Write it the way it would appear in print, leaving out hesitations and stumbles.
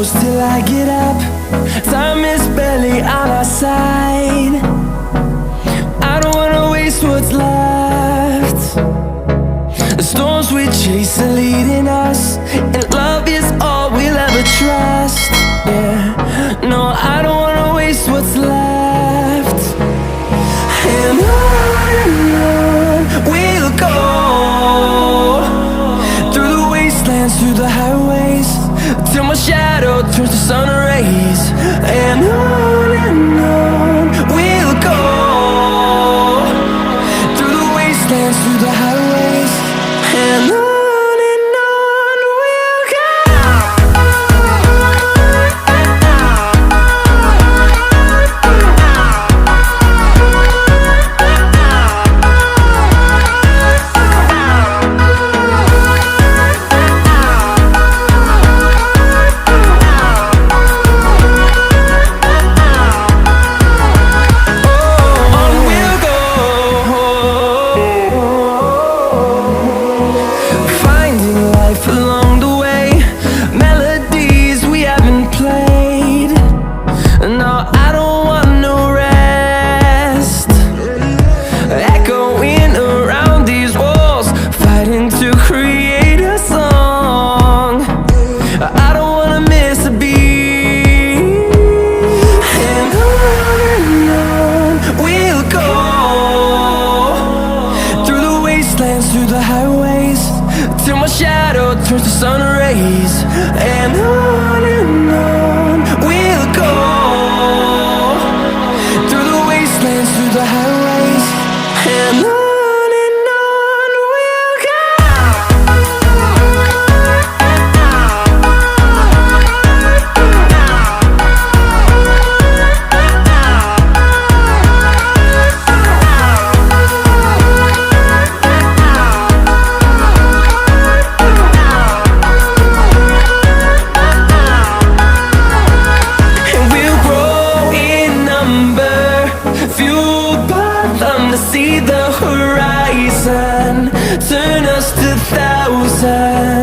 close till I get up. Time is barely on our side. I don't wanna waste what's left. The storms we chase are leading us, and love is all we'll ever trust. Yeah, no, I don't wanna waste what's left. And on we'll go, through the wastelands, through the highways, till my shadow turns to sun rays. And on we'll go, through the wastelands, through the highways, and on we'll go. Along the way, melodies we haven't played. No, I don't want no rest. Echoing around these walls, fighting to create a song. I don't wanna miss a beat. And on we'll go, through the wastelands, through the highways, till my shadow turns to sun rays. And on we'll go, through the wastelands, through the highways, and on we'll go. Fueled by them to see the horizon, turn us to thousands.